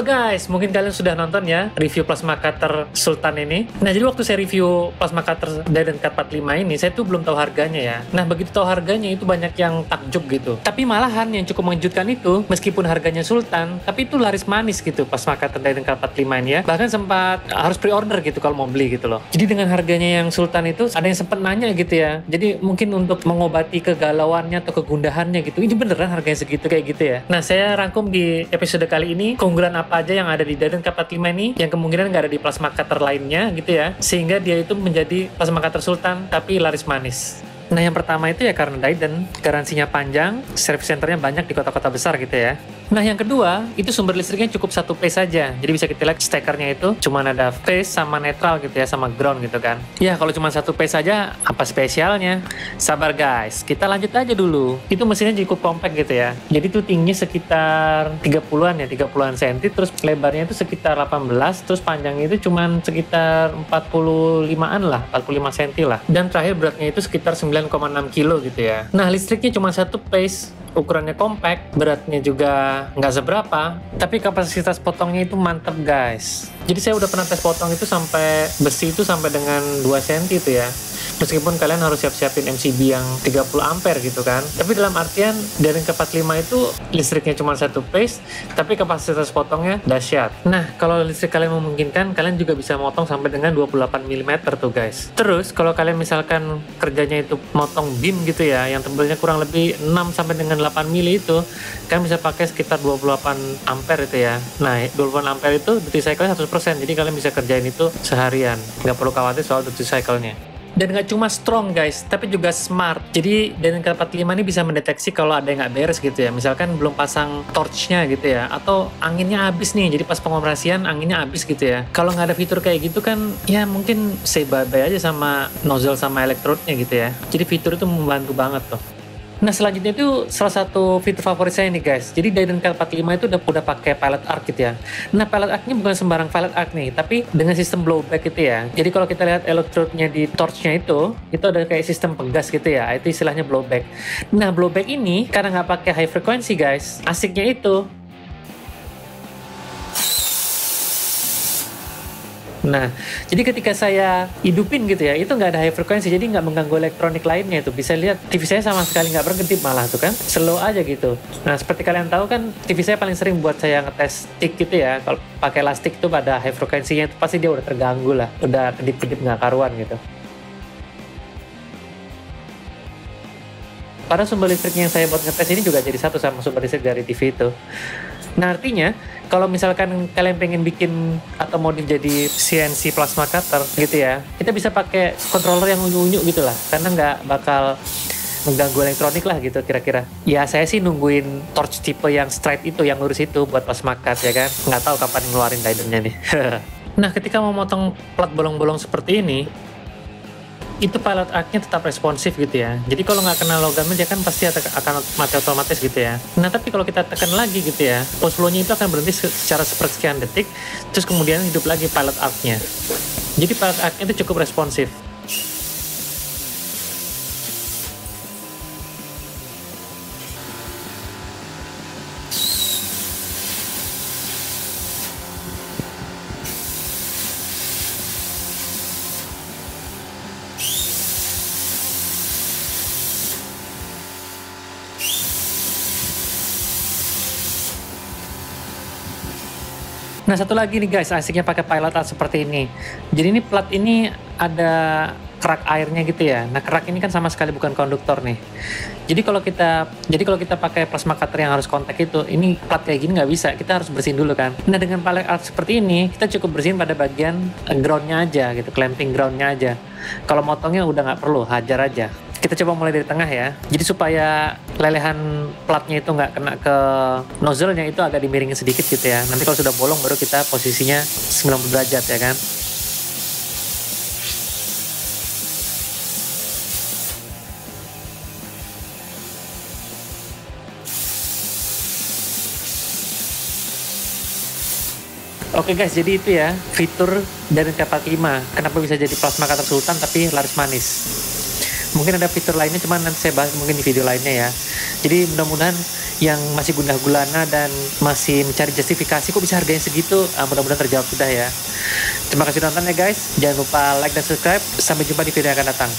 Halo guys, mungkin kalian sudah nonton ya review plasma cutter Sultan ini. Nah, jadi waktu saya review plasma cutter Diden Cut 45 ini, saya tuh belum tahu harganya ya. Nah, begitu tahu harganya itu banyak yang takjub gitu. Tapi malahan yang cukup mengejutkan itu, meskipun harganya Sultan, tapi itu laris manis gitu plasma cutter Diden Cut 45 ini ya. Bahkan sempat harus pre-order gitu kalau mau beli gitu loh. Jadi dengan harganya yang Sultan itu, ada yang sempat nanya gitu ya. Jadi mungkin untuk mengobati kegalauannya atau kegundahannya gitu, ini beneran harganya segitu kayak gitu ya. Nah, saya rangkum di episode kali ini keunggulan apa aja yang ada di Diden Cut 45 ini yang kemungkinan nggak ada di plasma cutter lainnya gitu ya, sehingga dia itu menjadi plasma cutter Sultan tapi laris manis. Nah, yang pertama itu ya karena Diden garansinya panjang, service centernya banyak di kota-kota besar gitu ya. Nah, yang kedua itu sumber listriknya cukup satu phase saja, jadi bisa kita lihat stekernya itu cuma ada phase sama netral gitu ya, sama ground gitu kan. Ya kalau cuma satu phase saja apa spesialnya? Sabar guys, kita lanjut aja dulu. Itu mesinnya cukup compact gitu ya, jadi tuh tingginya sekitar 30-an ya, 30-an cm, terus lebarnya itu sekitar 18, terus panjangnya itu cuma sekitar 45-an lah, 45 cm lah, dan terakhir beratnya itu sekitar 9,6 kilo gitu ya. Nah, listriknya cuma satu phase, ukurannya compact, beratnya juga nggak seberapa, tapi kapasitas potongnya itu mantap guys. Jadi saya udah pernah tes potong itu sampai besi itu sampai dengan 2 cm itu ya. Meskipun kalian harus siap-siapin MCB yang 30 ampere gitu kan. Tapi dalam artian Diden Cut 45 itu listriknya cuma satu phase, tapi kapasitas potongnya dahsyat. Nah, kalau listrik kalian memungkinkan, kalian juga bisa motong sampai dengan 28 mm tuh guys. Terus kalau kalian misalkan kerjanya itu motong beam gitu ya, yang tebelnya kurang lebih 6 sampai dengan 8 mm itu, kalian bisa pakai sekitar 28 ampere itu ya. Nah, 28 ampere itu duty cycle-nya 100%, jadi kalian bisa kerjain itu seharian. Nggak perlu khawatir soal duty cycle-nya. Dan nggak cuma strong guys, tapi juga smart. Jadi Diden Cut 45 ini bisa mendeteksi kalau ada yang nggak beres gitu ya. Misalkan belum pasang torchnya gitu ya, atau anginnya habis nih, jadi pas pengoperasian anginnya habis gitu ya. Kalau nggak ada fitur kayak gitu kan, ya mungkin say bye-bye aja sama nozzle sama elektrotnya gitu ya. Jadi fitur itu membantu banget tuh. Nah, selanjutnya itu salah satu fitur favorit saya nih guys. Jadi Diden Cut 45 itu udah pakai pilot arc gitu ya. Nah, pilot arc-nya bukan sembarang pilot arc nih, tapi dengan sistem blowback gitu ya. Jadi kalau kita lihat elektrotnya di torchnya itu ada kayak sistem pegas gitu ya. Itu istilahnya blowback. Nah, blowback ini karena nggak pakai high frequency guys, asiknya itu. Nah, jadi ketika saya hidupin gitu ya, itu nggak ada high frequency, jadi nggak mengganggu elektronik lainnya itu. Bisa lihat TV saya sama sekali nggak berkedip malah tuh kan, slow aja gitu. Nah, seperti kalian tahu kan, TV saya paling sering buat saya ngetes stick gitu ya. Kalau pakai lastik tuh pada high frequency-nya itu pasti dia udah terganggu lah, udah kedip-kedip nggak karuan gitu. Padahal sumber listriknya yang saya buat ngetes ini juga jadi satu sama sumber listrik dari TV itu. Nah, artinya kalau misalkan kalian pengen bikin atau modif jadi CNC plasma cutter gitu ya, kita bisa pakai controller yang unyu-unyu gitu lah, karena nggak bakal mengganggu elektronik lah gitu kira-kira. Ya saya sih nungguin torch tipe yang straight itu, yang lurus itu buat plasma cut ya kan. Nggak tahu kapan ngeluarin Didennya nih. Nah, ketika mau motong plat bolong-bolong seperti ini, itu pilot arc-nya tetap responsif gitu ya. Jadi kalau nggak kena logamnya dia kan pasti akan mati otomatis gitu ya. Nah, tapi kalau kita tekan lagi gitu ya, pulse flow-nya itu akan berhenti secara sepersekian detik, terus kemudian hidup lagi pilot arc-nya. Jadi pilot arc-nya itu cukup responsif. Nah, satu lagi nih guys, asiknya pakai pilot arc seperti ini. Jadi ini plat ini ada kerak airnya gitu ya. Nah, kerak ini kan sama sekali bukan konduktor nih. Jadi kalau kita pakai plasma cutter yang harus kontak itu, ini plat kayak gini nggak bisa. Kita harus bersihin dulu kan. Nah, dengan pilot arc seperti ini, kita cukup bersihin pada bagian groundnya aja gitu, clamping groundnya aja. Kalau motongnya udah nggak perlu, hajar aja. Kita coba mulai dari tengah ya. Jadi supaya lelehan platnya itu nggak kena ke nozzle-nya, itu agak dimiringin sedikit gitu ya. Nanti kalau sudah bolong baru kita posisinya 90 derajat ya kan. Oke guys, jadi itu ya fitur dari Cut 45. Kenapa bisa jadi plasma cutter Sultan tapi laris manis. Mungkin ada fitur lainnya, cuman nanti saya bahas mungkin di video lainnya ya. Jadi mudah-mudahan yang masih gundah gulana dan masih mencari justifikasi kok bisa harganya segitu, mudah-mudahan terjawab sudah ya. Terima kasih nonton ya guys, jangan lupa like dan subscribe, sampai jumpa di video yang akan datang.